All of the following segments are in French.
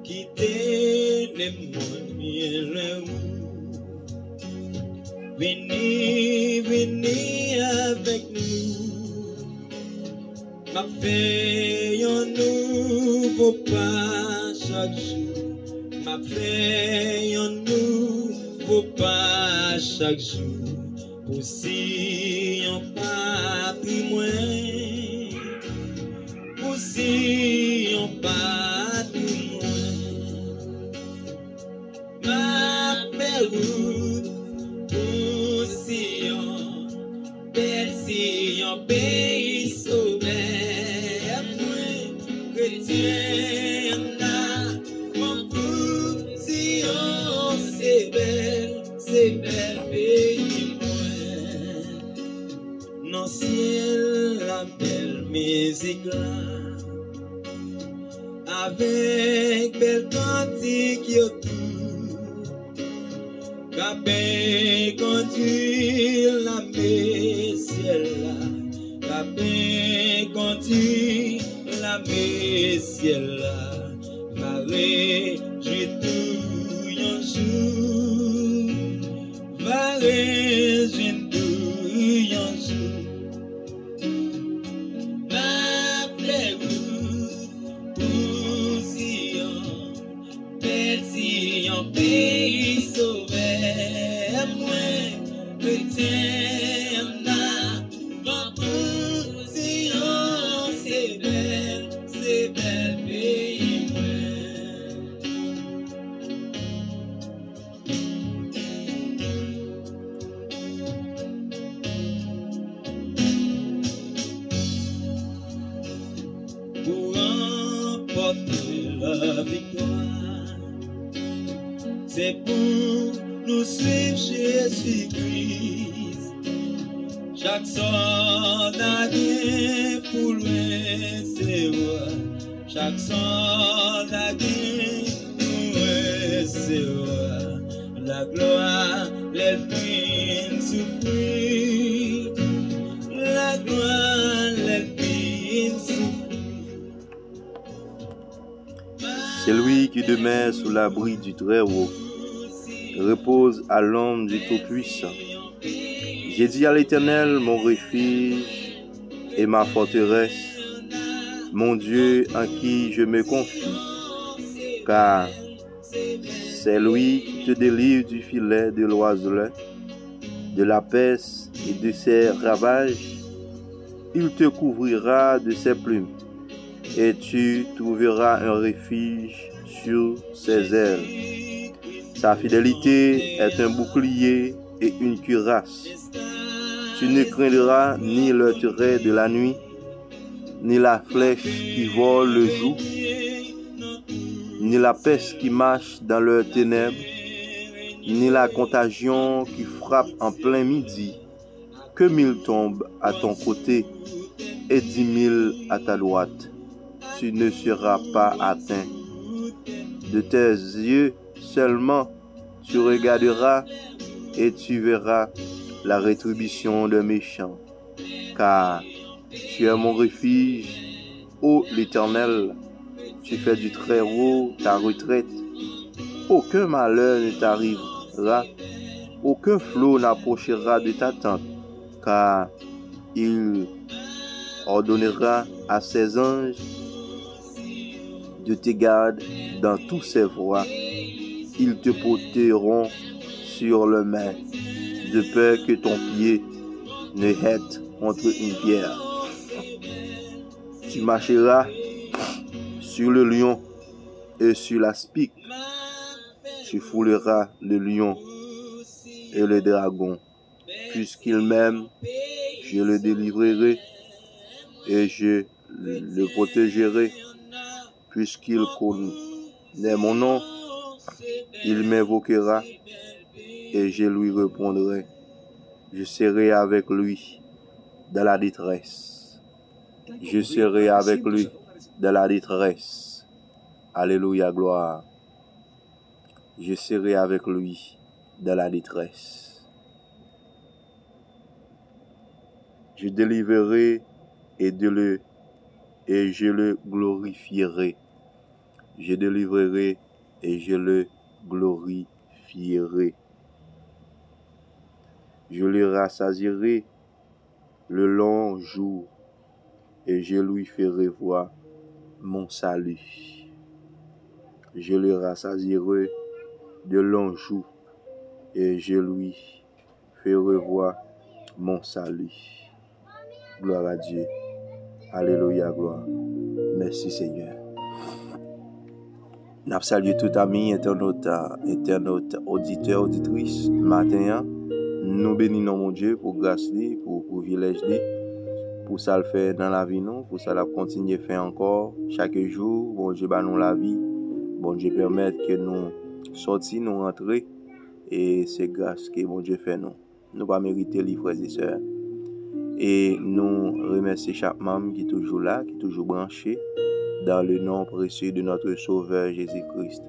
Quitter les mondes, venez avec nous. Ma fait un nouveau pas chaque jour. Ma fait un nouveau pas chaque jour. Pour si on pas plus loin. Pour si on pas plus loin. Ma fait route. Pour si on belle si on pays sauvé. Chrétien, mon pour si on c'est belle pays moi. Dans ciel la belle musique là, avec belle cantique autour, capé conduit la ciel là, capé conduit la ciel là, marée j'ai tout un jour, marée j'ai tout un jour, ma plaie pour si on belle si on pays sauvé, moi chrétien n'a pas pour si on c'est belle pays moi. Pour remporter la victoire, c'est pour nous suivre Jésus-Christ. Chaque soldat vient pour recevoir. Chaque soldat vient pour recevoir la gloire, les fins souffrir. La gloire, les fins souffrir. C'est lui qui demeure sous l'abri du Très-Haut, repose à l'ombre du Tout-Puissant. J'ai dit à l'Éternel, mon refuge et ma forteresse, mon Dieu en qui je me confie, car c'est lui qui te délivre du filet de l'oiseleur, de la peste et de ses ravages. Il te couvrira de ses plumes, et tu trouveras un refuge sur ses ailes. Sa fidélité est un bouclier et une cuirasse. Tu ne craindras ni le trait de la nuit, ni la flèche qui vole le jour, ni la peste qui marche dans leurs ténèbres, ni la contagion qui frappe en plein midi. Que 1000 tombent à ton côté et 10 000 à ta droite, tu ne seras pas atteint. De tes yeux seulement tu regarderas et tu verras la rétribution des méchants. Car tu es mon refuge, ô l'Éternel, tu fais du Très-Haut ta retraite. Aucun malheur ne t'arrivera, aucun flot n'approchera de ta tente, car il ordonnera à ses anges de te garder dans tous ses voies. Ils te porteront sur leurs mains, de peur que ton pied ne heurte contre une pierre. Tu marcheras sur le lion et sur l'aspic. Tu fouleras le lion et le dragon. Puisqu'il m'aime, je le délivrerai et je le protégerai. Puisqu'il connaît mon nom, il m'invoquera et je lui répondrai. Je serai avec lui dans la détresse. Je serai avec lui dans la détresse. Alléluia, gloire. Je serai avec lui dans la détresse. Je délivrerai et je le glorifierai. Je délivrerai et je le glorifierai. Je le rassasierai le long jour et je lui ferai voir mon salut. Je le rassasierai de longs jours et je lui ferai voir mon salut. Gloire à Dieu. Alléluia, gloire. Merci Seigneur. Nous saluons tout ami, internaute, auditeur, auditrice. Matin, nous bénissons mon Dieu pour grâce, pour privilège, pour ça le faire dans la vie, nous, pour ça la continuer à faire encore chaque jour. Bon Dieu, nous la vie. Bon Dieu, permettre que nous sortions, nous rentrions. Et c'est grâce que mon Dieu fait nous. Nous pas mériter les frères et sœurs. Et nous remercions chaque membre qui est toujours là, qui est toujours branché dans le nom précieux de notre Sauveur Jésus-Christ.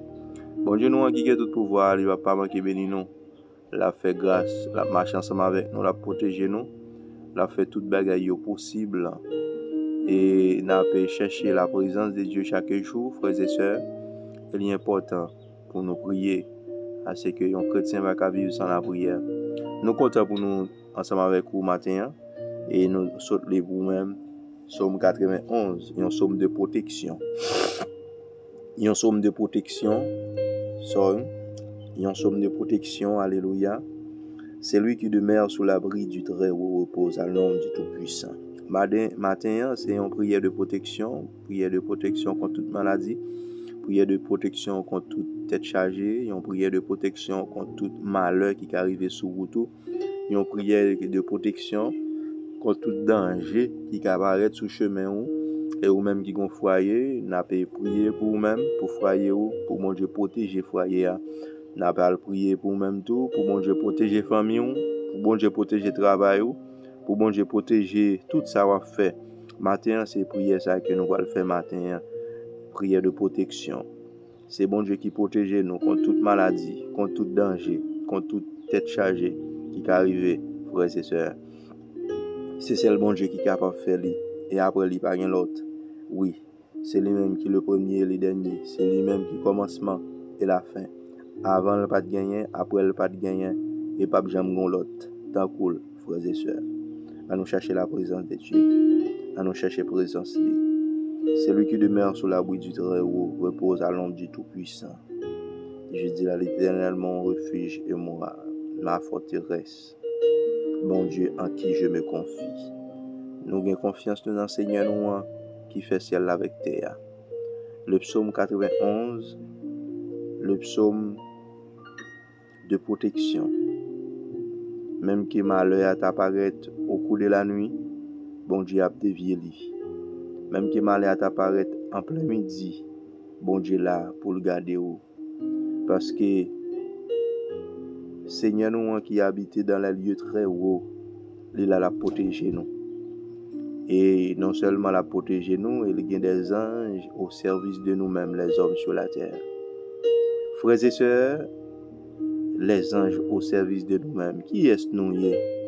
Bon Dieu, nous en qui a tout pouvoir, il ne va pas manquer bénir nous. La fait grâce, la marche ensemble avec nous, la protéger nous, la fait toute bagaille possible. Et nous avons cherché la présence de Dieu chaque jour, frères et sœurs. Il est important pour nous prier à ce que un chrétien va pas vivre sans la prière. Nous comptons pour nous ensemble avec vous matin et nous sautons les vous-même. Psaume 91, un psaume de protection. Un psaume de protection. Un psaume de protection, alléluia. C'est lui qui demeure sous l'abri du Très-Haut repose à l'ombre du Tout-Puissant. Matin, c'est une prière de protection contre toute maladie, prière de protection contre toute tête chargée, une prière de protection contre tout malheur qui arrive sur vous, une prière de protection contre tout danger qui apparaît sur chemin ou et ou même qui gon foyer, n'a pas prier pour vous-même, pour foyer ou pour mon Dieu protéger foyer, n'a pas prier pour vous-même tout, pour mon Dieu protéger famille ou, pour mon Dieu protéger travail ou, pour mon Dieu protéger tout ça va fait. Matin, c'est prière ça que nous allons faire matin, prière de protection. C'est bon Dieu qui protège nous contre toute maladie, contre tout danger, contre toute tête chargée qui arrive, frères et sœurs. C'est le bon Dieu qui est capable de faire lui. Et après, il n'y a pas l'autre. Oui, c'est lui-même qui est le premier et le dernier. C'est lui-même qui est le commencement et la fin. Avant, il n'y a pas de gagner. Après, il n'y a pas de gagner. Et pas de jamais l'autre. Tant cool, frères et sœurs. À nous chercher la présence de Dieu. À nous chercher la présence de Dieu. C'est lui qui demeure sous l'abri du Très-Haut, repose à l'ombre du Tout-Puissant. Je dis à l'Éternel, mon refuge et ma forteresse. Bon Dieu en qui je me confie. Nous avons confiance dans le Seigneur nous qui fait ciel avec terre. Le psaume 91, le psaume de protection. Même que malheur t'apparaît au cours de la nuit, bon Dieu a dévié lui. Même que malheur t'apparaît en plein midi, bon Dieu là pour le garder où. Parce que Seigneur nous qui habite dans les lieux très hauts, il a la protéger nous. Et non seulement la protéger nous, il y a des anges au service de nous-mêmes, les hommes sur la terre. Frères et sœurs, les anges au service de nous-mêmes. Qui est-ce nous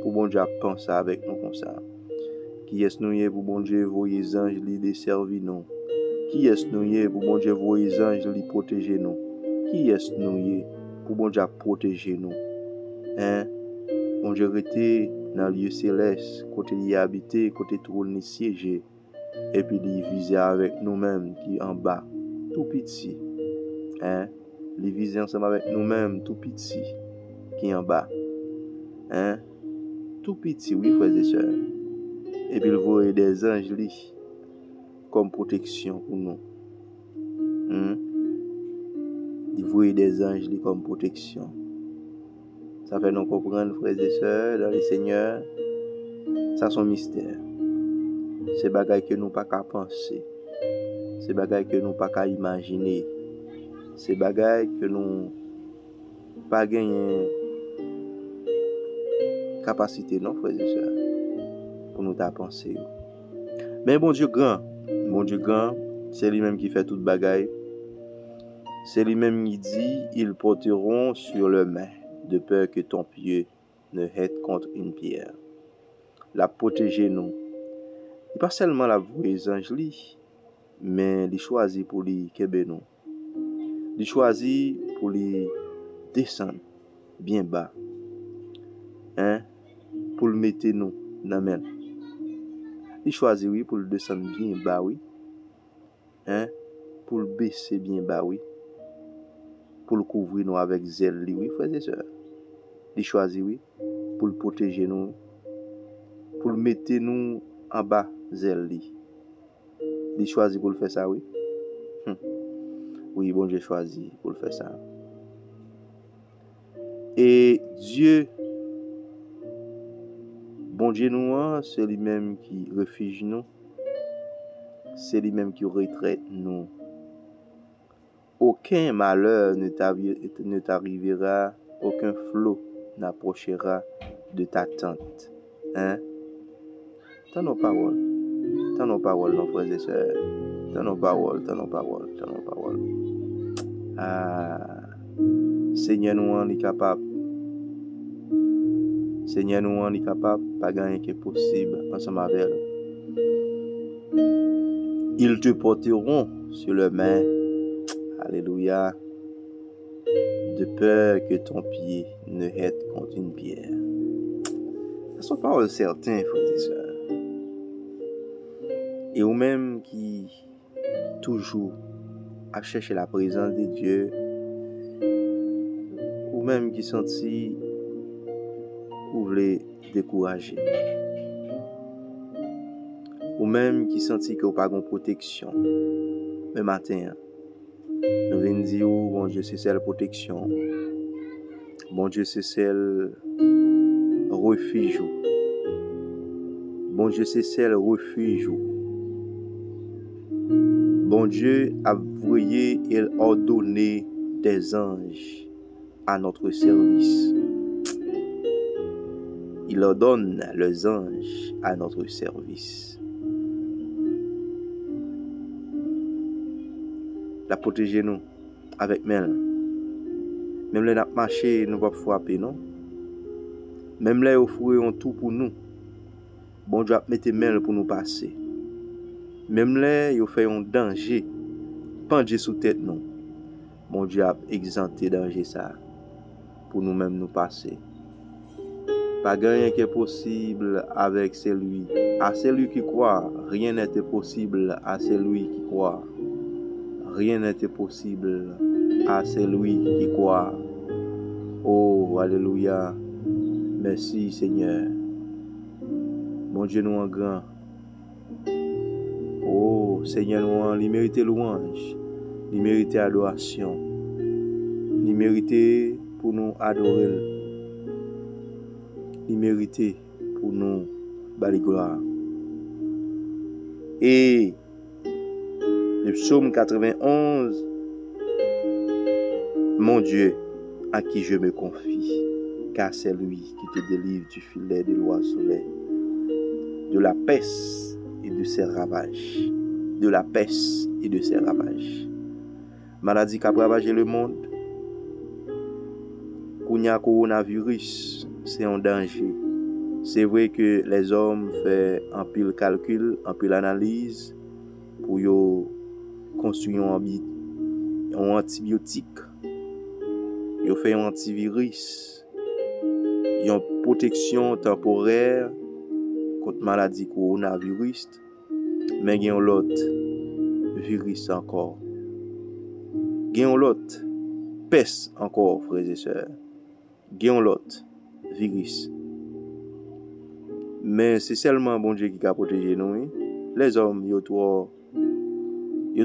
pour bon Dieu penser avec nous comme ça? Qui est-ce nous pour bon Dieu voir les anges les servir nous? Qui est-ce nous pour bon Dieu voir les anges les protéger nous? Qui est-ce nous pour bon Dieu protéger nous? Bon Dieu était dans le lieu céleste, côté y habité, côté trône siégé, et puis il visait avec nous-mêmes qui en bas, tout petit. Il visait ensemble avec nous-mêmes, tout petit, qui en bas. Tout petit, oui, frères et sœurs. Et puis il voyait des anges comme protection pour nous. Il voyait des anges comme protection. Ça fait nous comprendre, frères et sœurs, dans le Seigneur, ça c'est un mystère. C'est bagaille que nous pas qu'à penser. C'est bagaille que nous pas qu'à imaginer. C'est bagaille que nous pas gagner capacité, non, frères et sœurs, pour nous ta penser. Mais bon Dieu grand, c'est lui-même qui fait toute bagaille. C'est lui-même qui dit, ils porteront sur leurs mains, de peur que ton pied ne heurte contre une pierre. la protéger nous. Il pas seulement la voix des anges li, mais il choisit pour lui kebe nous. Il choisit pour lui descendre bien bas. Hein? Pour le mettre nous dans la main. Il choisit oui pour le descendre bien bas oui. Hein? Pour le baisser bien bas oui. Pour le couvrir nous avec zèle oui, frères et sœurs. Il choisit oui pour le protéger nous. Pour le mettre nous en bas zèle li. Il choisit pour le faire ça oui. Oui, bon Dieu choisi pour le faire ça. Et Dieu, bon Dieu nous, c'est lui-même qui refuge nous. C'est lui-même qui retraite nous. Aucun malheur ne t'arrivera, aucun flot n'approchera de ta tente. Hein? Dans nos paroles, nos frères et sœurs. Dans nos paroles. Ah, Seigneur nous est capable. Seigneur nous est capable, pas rien qui est possible ensemble avec elle. Ils te porteront sur leurs mains. Alléluia. De peur que ton pied ne heurte contre une pierre. Ce sont paroles certaines, frères et sœurs. Et ou même qui toujours à chercher la présence de Dieu, ou même qui sentit ou voulait décourager, ou même qui sentit que vous pas de protection. Le matin, nous venons dire, oh, bon Dieu, c'est celle protection. Bon Dieu, c'est celle refuge. Bon Dieu, c'est celle refuge. Bon Dieu a envoyé et ordonné des anges à notre service. Il ordonne les anges à notre service. La protéger nous avec main. Même les n'a marché, nous pas frapper non. Même les offrir tout pour nous. Bon Dieu a mettre main pour nous passer. Même les yo fait un danger pendu sous tête nous. Bon Dieu a exempté danger ça pour nous même nous passer. Pas rien qui est possible avec celui. À celui qui croit, rien n'est possible à celui qui croit. Rien n'est possible à celui qui croit. Oh, alléluia. Merci Seigneur. Mon Dieu nous en grand. Oh, Seigneur nous, il mérite louange. Il mérite adoration. Il mérite pour nous adorer. Il mérite pour nous bali gloire. Et le psaume 91, mon Dieu, à qui je me confie, car c'est lui qui te délivre du filet de l'oiseleur, de la peste et de ses ravages. De la peste et de ses ravages. Maladie qui a ravagé le monde. Kounya coronavirus, c'est un danger. C'est vrai que les hommes font un pile calcul, un pile analyse pour construire un antibiotique. Ils font un antivirus. Ils ont une protection temporaire contre maladie coronavirus. Mais il y a l'autre virus encore. Il y a l'autre peste encore, frères et sœurs. Il y a l'autre virus. Mais c'est seulement bon Dieu qui a protégé nous. Hein? Les hommes, ils sont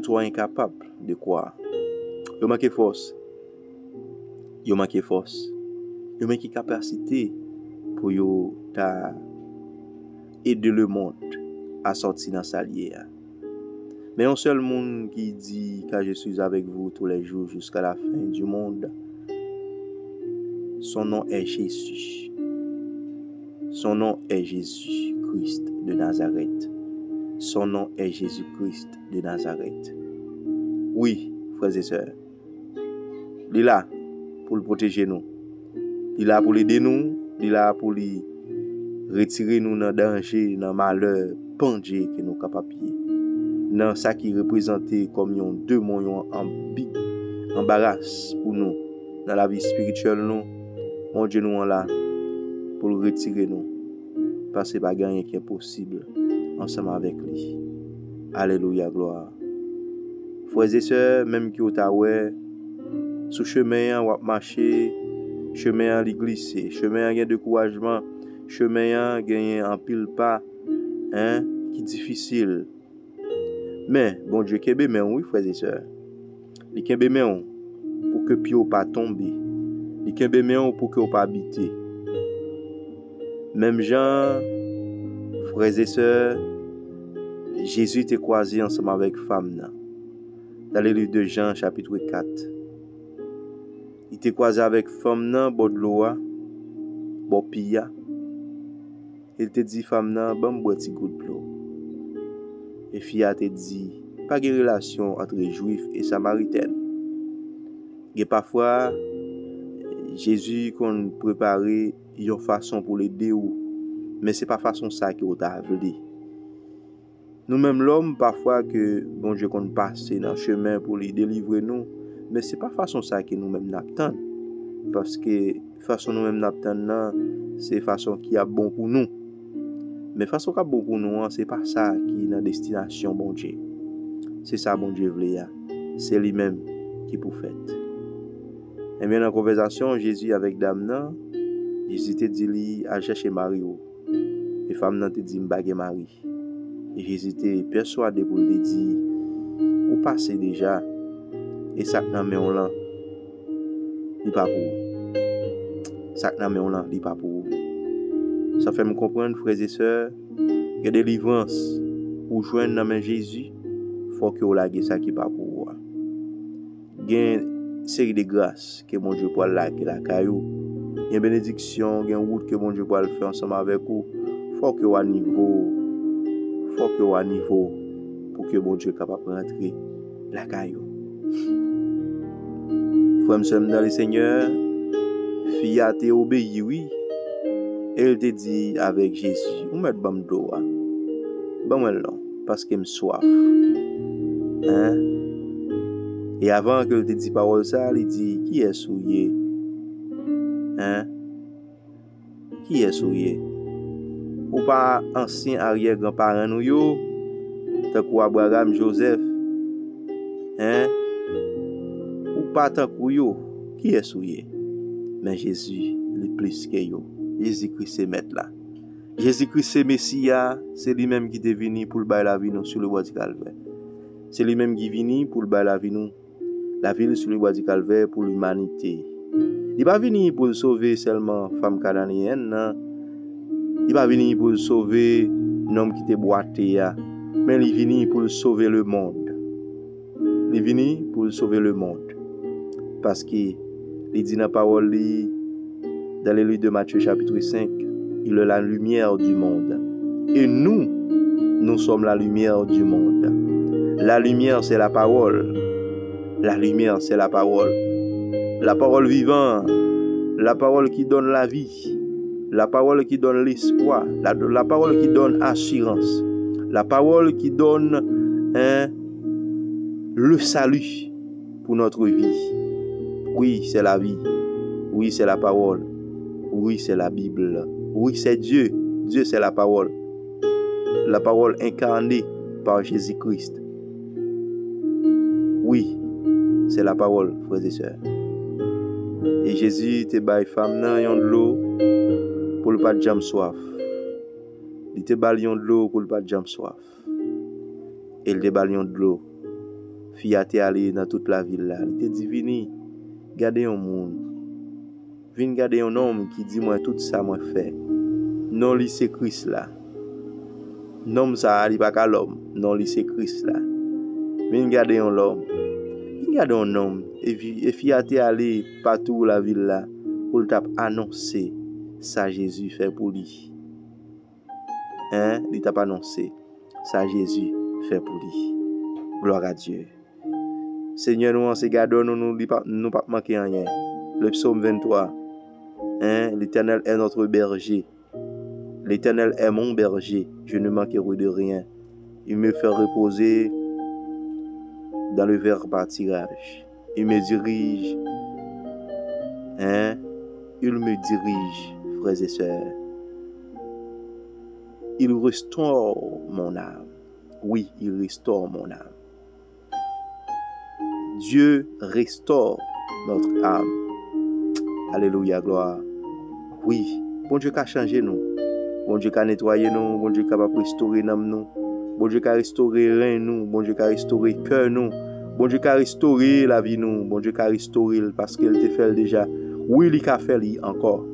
trop incapables de croire. Ils manquent force. Ils manquent force. Ils manquent capacité pour aider le monde à sortir dans sa lière. Mais un seul monde qui dit que je suis avec vous tous les jours jusqu'à la fin du monde, son nom est Jésus. Son nom est Jésus-Christ de Nazareth. Son nom est Jésus-Christ de Nazareth. Oui, frères et sœurs, il est là pour le protéger nous. Il est là pour l'aider nous. Il est là pour lui retirer nous dans danger, dans malheur, pendé que nous capables dans ça qui représentait comme un démon embarras pour nous dans la vie spirituelle nous. Mon Dieu nous là pour le retirer nous parce que pas rien qui est possible ensemble avec lui. Alléluia, gloire. Frères et sœurs, même qui au taoué sous chemin ou marcher, chemin à l'église, chemin à découragement, chemin à gagner en pile pas qui difficile. Mais bon Dieu kembe mais oui frères et sœurs. Il kembe mais pour que pied pas tomber. Il kembe mais pour que pas habiter. Même Jean, frères et sœurs, Jésus était croisé ensemble avec femme dans le livre de Jean chapitre 4. Il était croisé avec femme nan bord de l'eau, bord pia. Il te dit femme nan bon boire petit goutte de l'eau. Et fille a te dit pas de relation entre juifs et samaritains. Et parfois Jésus qu'on préparer une façon pour l'aider ou mais c'est pas façon ça qui t'a voulu. Nous même l'homme parfois que bon Dieu qu'on passe dans chemin pour les délivrer nous mais c'est pas façon ça que nous même n'attend parce que façon nous même n'attend c'est façon qui a bon pour nous. Mais façon qui a bon pour nous c'est pas ça qui est dans destination bon Dieu. C'est ça bon Dieu voulait. C'est lui-même qui pour fait. Et bien dans la conversation Jésus avec dame nan, Jésus te dit lui à chercher Marie. Et femme nan te dit m'bagé Marie. Et Jésus était persuadé pour lui dire ou passez déjà et ça nan mais on là il pas pour ça nan mais on là il pas pour ça fait me comprendre frères et sœurs que délivrance ou joindre dans main Jésus faut que on lague ça qui pas pour gain série de grâces que mon Dieu pour laguer la caillou une bénédiction gain route que mon Dieu pour le faire ensemble avec vous faut que au niveau pour que bon Dieu capable rentrer la caillou. Frère m'sem dans le Seigneur, fille a te obéi oui. Elle te dit avec Jésus, ou met bam do a. Bon là parce que me soif. Et avant que elle te dit parole ça, il dit qui est souillé? Qui est souillé? Ou pas ancien arrière grand-parent nous yo, tant que Abraham, Joseph, ou pas tant que yo, qui est souillé? Mais Jésus, le plus que yo. Jésus-Christ c'est maître là. Jésus-Christ c'est Messia, c'est lui-même qui est venu pour le bailler la vie nous sur le bois du Calvaire. C'est lui-même qui est venu pour le bailler la vie nous, la vie sur le bois du Calvaire pour l'humanité. Il n'est pas venu pour sauver seulement femme cananéenne, non. Il n'est pas venu pour sauver l'homme qui était boité, mais il est venu pour sauver le monde. Il est venu pour sauver le monde. Parce qu'il dit dans la parole, dans le livre de Matthieu chapitre 5, il est la lumière du monde. Et nous sommes la lumière du monde. La lumière, c'est la parole. La lumière, c'est la parole. La parole vivante. La parole qui donne la vie. La parole qui donne l'espoir. La parole qui donne assurance. La parole qui donne le salut pour notre vie. Oui, c'est la vie. Oui, c'est la parole. Oui, c'est la Bible. Oui, c'est Dieu. Dieu, c'est la parole. La parole incarnée par Jésus-Christ. Oui, c'est la parole, frères et sœurs. Et Jésus te baille femme nan yon de l'eau pour le pas de jam soif. Il te baille yon de l'eau pour le pas de jam soif. Et il te baille yon de l'eau. Fille a te allé dans toute la ville là. Il te dit vini, gardez un monde. Vini garder un homme qui dit moi tout ça moi fait. Non li c'est Christ là. Non ça li pas ka l'homme. Non li c'est Christ là. Vini garder un homme. Vini garder un homme et fille a te allé partout la ville là pour t'a annoncer ça Jésus fait pour lui. Il t'a pas annoncé ça Jésus fait pour lui. Gloire à Dieu. Seigneur nous en se gardons nous pas manquer rien. Le psaume 23. L'Éternel est notre berger. L'Éternel est mon berger, je ne manquerai de rien. Il me fait reposer dans le vert pâturage. Il me dirige, il me dirige, frères et sœurs. Il restaure mon âme. Oui, il restaure mon âme. Dieu restaure notre âme. Alléluia, gloire. Oui, bon Dieu qui a changé nous. Bon Dieu qui a nettoyé nous. Bon Dieu qui a restauré nous. Bon Dieu qui a restauré rein nous. Bon Dieu qui a restauré cœur nous. Bon Dieu qui a restauré la vie nous. Bon Dieu qui a restauré parce qu'il te fait déjà. Oui, il a fait encore.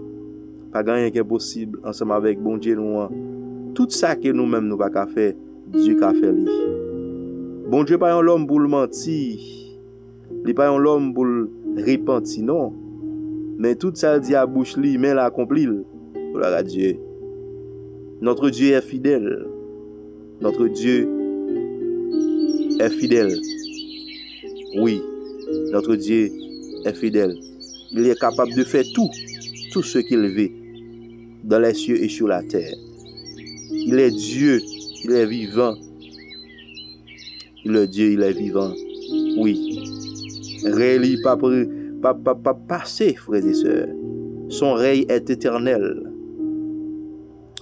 Pas rien qui est possible ensemble avec bon Dieu nous. Tout ça que nous-mêmes nous pas faire, Dieu qui a fait lui. Bon Dieu pas un homme pour le mentir. Il pas un homme pour le repentir non. Mais tout ça dit à bouche li, mais l'accomplit. Gloire à Dieu. Notre Dieu est fidèle. Notre Dieu est fidèle. Oui, notre Dieu est fidèle. Il est capable de faire tout ce qu'il veut dans les cieux et sur la terre. Il est Dieu, il est vivant. Il est Dieu, il est vivant. Oui. Réli pas passé, frères et sœurs. Son règne est éternel.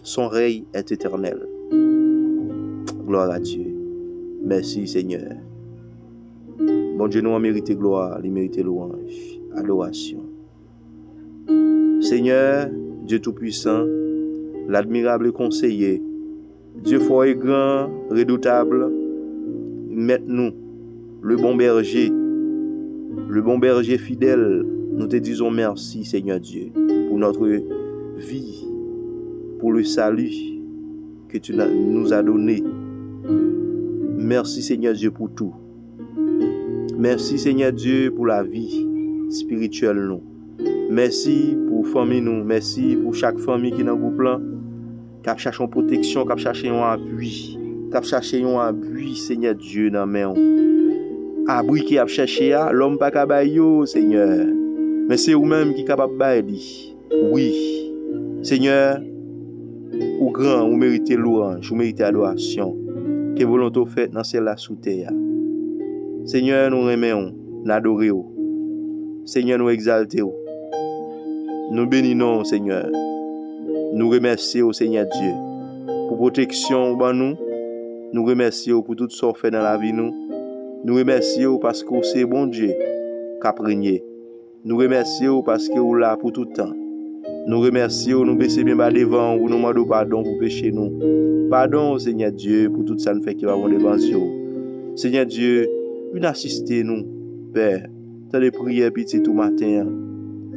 Son règne est éternel. Gloire à Dieu. Merci Seigneur. Bon Dieu nous a mérité gloire, il mérite louange, adoration. Seigneur, Dieu Tout-Puissant, l'admirable conseiller, Dieu fort et grand, redoutable, mette-nous, le bon berger fidèle, nous te disons merci Seigneur Dieu, pour notre vie, pour le salut que tu nous as donné. Merci Seigneur Dieu pour tout. Merci Seigneur Dieu pour la vie spirituelle nous. Merci pour famille nous. Merci pour chaque famille qui est dans le groupe là. Qui cherche une protection, qui cherche un appui. Qui cherche un appui Seigneur Dieu dans main. Abri qui a cherché l'homme pas capable Seigneur. Mais c'est vous-même qui est capable de oui. Seigneur, ou grand, vous méritez louange, vous méritez adoration. Que volonté faite dans celle-là sous terre. Seigneur, nous remercions, nous adorons. Seigneur, nous exaltons. Nous bénissons, Seigneur. Nous remercions, Seigneur Dieu, pour protection pour nous. Nous remercions pour tout ce qu'on fait dans la vie. Nous remercions parce que c'est bon Dieu qui a régné. Nous remercions parce que vous êtes là pour tout le temps. Nous remercions, nous baissons bien bas devant, nous demandons pardon pour pécher nous. Pardon, Seigneur Dieu, pour tout ça nous fait qui va avoir devant vous. Seigneur Dieu, venez assister nous, Père. Dans les prières pitié tout matin.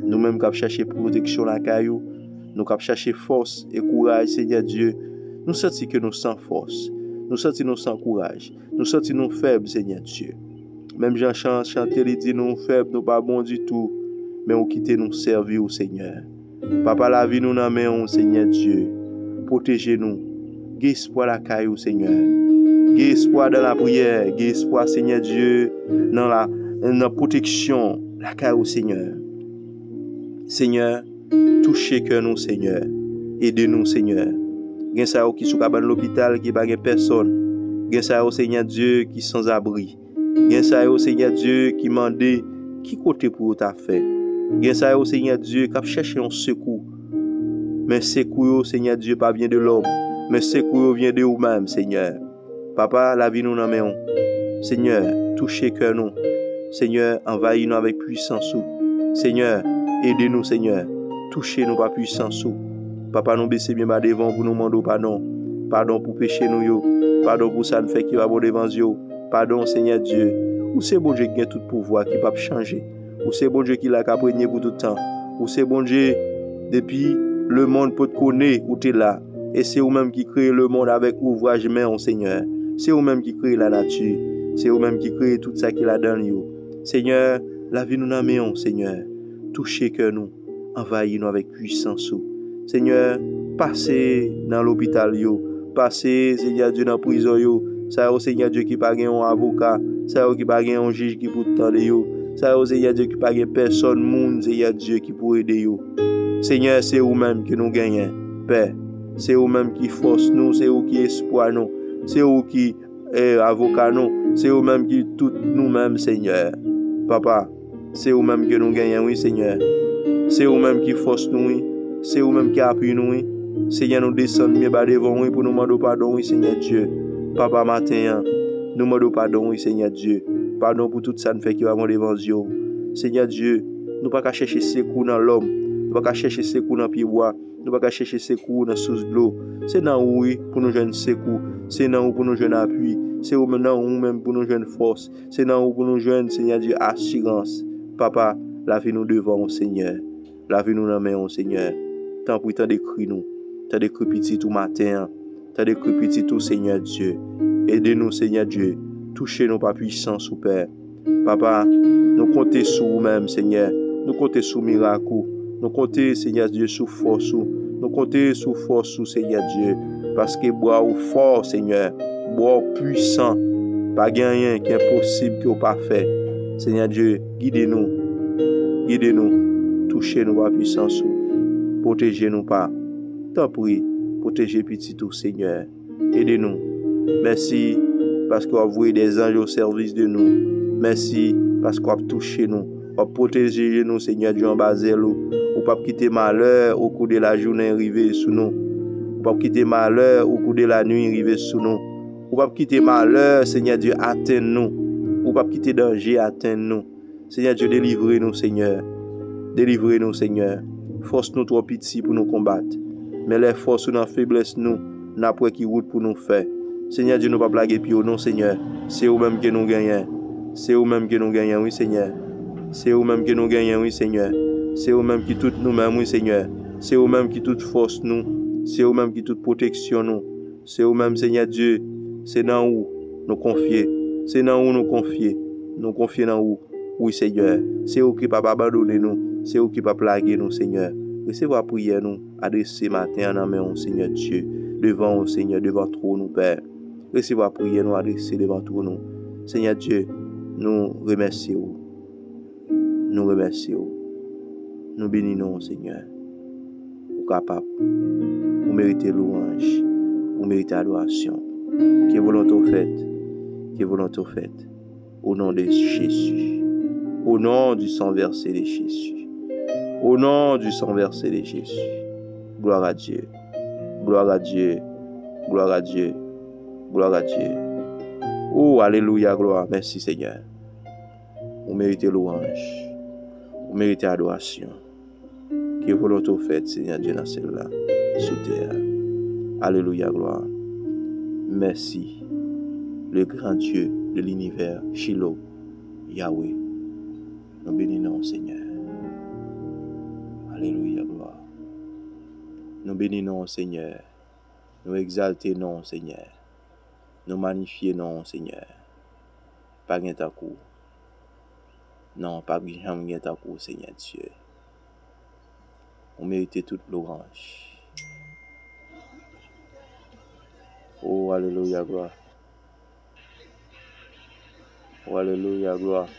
Nous-mêmes qui cherchons protection dans la caillou, nous qui cherchons force et courage, Seigneur Dieu. Nous sentons que nous sans force. Nous sentons nous sans courage. Nous sentons nous faibles, Seigneur Dieu. Même Jean chanter, il dit nous faibles, nous pas bons du tout. Mais on quitte nous servir au Seigneur. Papa, la vie nous dans main, Seigneur Dieu. Protégez-nous. Gay espoir la caillou, Seigneur. Gay espoir dans la prière. Gay espoir, Seigneur Dieu, dans la protection. La caillou, Seigneur. Seigneur, touchez que nous, Seigneur. Aidez-nous, Seigneur. Gen sa qui sont dans l'hôpital, qui n'a pas personne. Gen sa Seigneur Dieu, qui sans abri. Gen sa Seigneur Dieu, qui mande qui côté pour ta fait. Gen sa Seigneur Dieu, qui cherche un secours. Mais secours, Seigneur Dieu, pas vient de l'homme. Mais secours vient de vous-même, Seigneur. Papa, la vie nous en main. Seigneur, touchez que nous. Seigneur, envahis-nous avec puissance. Seigneur, aidez-nous, Seigneur. Touchez-nous par puissance. Papa, nous baissons bien bas devant pour nous demander pardon. Pardon pour pécher nous, yo. Pardon pour ça nous fait qui va bon devant Dieu. Pardon, Seigneur Dieu. Ou c'est bon Dieu qui a tout pouvoir, qui ne peut pas changer. Ou c'est bon Dieu qui l'a capréné pour tout le temps. Ou c'est bon Dieu, depuis le monde peut te connaître, où tu es là. Et c'est vous-même qui crée le monde avec ouvrage main, Seigneur. C'est vous-même qui crée la nature. C'est vous-même qui crée tout ça qu'il a dans nous. Seigneur, la vie nous en main, Seigneur. Touchez que nous, envahis-nous avec puissance. Seigneur, passez dans l'hôpital, passez, Seigneur Dieu, dans la prison. Ça, Seigneur Dieu, qui n'a pas un avocat. Ça, qui n'a pas un juge qui peut t'aider. Ça, Seigneur Dieu, qui n'a pas personne, monde, Seigneur Dieu, qui peut aider. Seigneur, c'est vous-même que nous gagnons. Père, C'est vous-même qui force nous, c'est vous qui espoir nous, c'est vous qui avocat nous, c'est vous-même qui tout nous-mêmes, Seigneur. Papa, c'est vous-même que nous gagnons, oui, Seigneur. C'est vous-même qui force nous, oui. C'est vous-même qui appuie nous, oui. Seigneur, nous descendons mieux bas devant, oui, pour nous demander pardon, oui, Seigneur Dieu. Papa, matin, nous demandons pardon, oui, Seigneur Dieu. Pardon pour tout ça, nous fait qui va devant Dieu. Seigneur Dieu, nous pas qu'à chercher secours dans l'homme, nous pas qu'à chercher secours dans pied bois, nous pas qu'à chercher secours dans source de l'eau. C'est dans où, oui, pour nous jeunes secours, c'est dans où pour nous jeunes appui, c'est dans où même pour nous jeunes force, c'est dans où pour nous jeunes, Seigneur Dieu, assurance. Papa, lavez-nous devant, Seigneur. Lavez-nous dans la main, Seigneur. Tant pour tant d'écrit nous, tant d'écrit petit tout matin, tant d'écrit petit tout, Seigneur Dieu. Aidez-nous, Seigneur Dieu. Touchez-nous par puissance, Père. Papa, nous comptons sur vous-même, Seigneur. Nous comptons sur miracle. Nous comptons, Seigneur Dieu, sur force. Nous comptons sur force, Seigneur Dieu. Parce que bois au fort, Seigneur. Bois puissant. Pas rien qui est impossible que vous pas fait. Seigneur Dieu, guidez-nous. Guidez-nous. Touchez-nous par puissance. Protégez-nous pas. Tant pis. Protégez petit tout, Seigneur. Aidez-nous. Merci parce que vous avez des anges au service de nous. Merci parce que vous avez touché nous. Vous avez protégé nous, Seigneur Dieu, en bas de nous. Vous pas quitter malheur au cours de la journée arrivé sous nous. Vous pas quitter malheur au cours de la nuit arrivé sous nous. Vous pas quitter malheur, Seigneur Dieu, atteindre nous. Vous pas quitter danger, atteindre nous. Seigneur Dieu, délivrez-nous, Seigneur. Délivrez-nous, Seigneur. Force-nous trop petit pour nous combattre. Mais les forces ou la faiblesse, nous, n'a pas qui route pour nous faire. Seigneur Dieu, nous pas blaguer puis non, Seigneur. C'est vous-même que nous gagnons. C'est vous-même que nous gagnons, oui, Seigneur. C'est vous-même que nous gagnons, oui, Seigneur. C'est vous-même qui tout nous-mêmes, oui, Seigneur. C'est vous-même qui toute force nous. C'est vous-même qui toute protection nous. C'est vous-même, Seigneur Dieu. C'est dans où nous confier. C'est dans où nous confier. Nous confier dans où. Oui, Seigneur. C'est vous qui pas abandonner nous. C'est vous qui pas plaguer nous, Seigneur. Recevez la prière nous. Adressez matin en main, Seigneur Dieu. Devant, Seigneur, devant trop nous, Père. Recevez la prière nous. Adressez devant tout nous. Seigneur Dieu, nous remercions. Nous remercions. Nous bénissons, Seigneur. Vous capable. Vous méritez louange. Vous méritez adoration. Que volonté faite. Que volonté faite. Au nom de Jésus. Au nom du sang versé de Jésus. Au nom du sang versé de Jésus. Gloire à Dieu. Gloire à Dieu. Gloire à Dieu. Gloire à Dieu. Oh, alléluia, gloire. Merci, Seigneur. Vous méritez louange. Vous méritez adoration. Que volonté faite, Seigneur Dieu, dans celle-là, sous terre. Alléluia, gloire. Merci, le grand Dieu de l'univers, Shiloh, Yahweh. Nous bénissons, Seigneur. Alléluia, gloire. Nous bénissons, Seigneur. Nous exaltons, Seigneur. Nous magnifions, Seigneur. Pas rien à coup. Non, pas rien à coup, Seigneur Dieu. On mérite toute l'orange. Oh, alléluia, gloire. Oh, alléluia, gloire.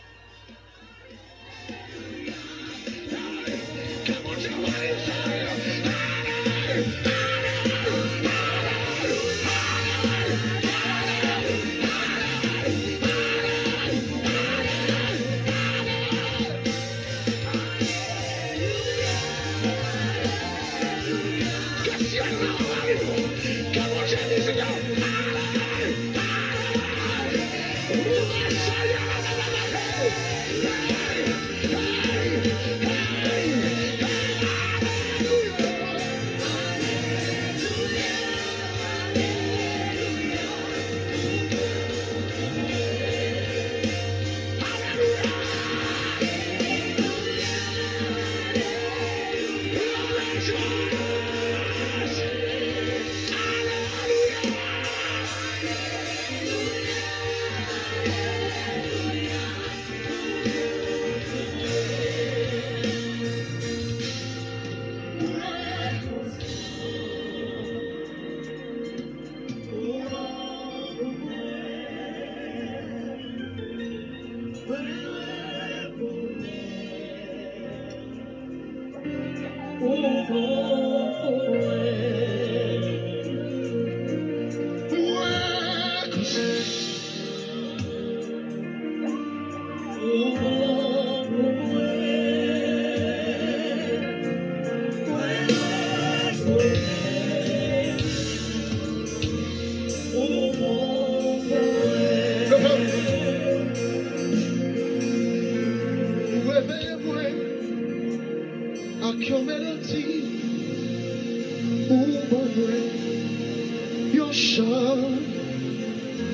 chant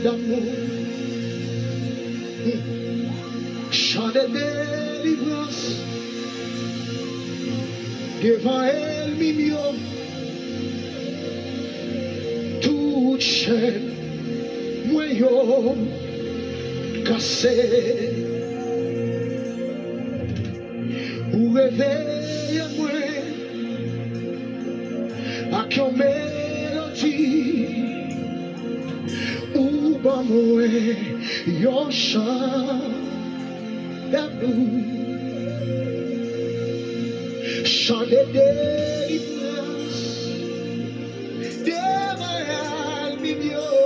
d'amour, chant de délivrance, devant elle, mignon, toute chaîne, moyen, cassé, ou réveille-moi, à qui on mélodie, ou pas moi, yon chant d'amour, chant de délivrance, devant elle, mignon,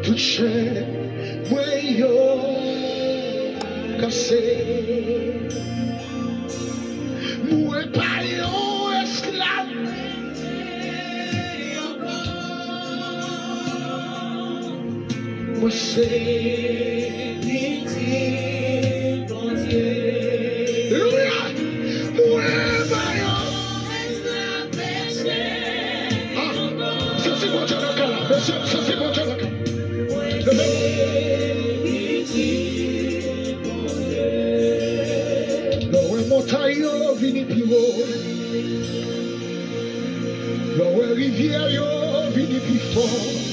toute chaîne, moyen, cassé. Moi pas yon esclave, moi c'est pitié, bon Dieu. Moi pas yon esclave péché. Ça c'est bon Dieu là, ça c'est bon Dieu là. Montagne vini plus haut, l'eau rivière vini plus fort.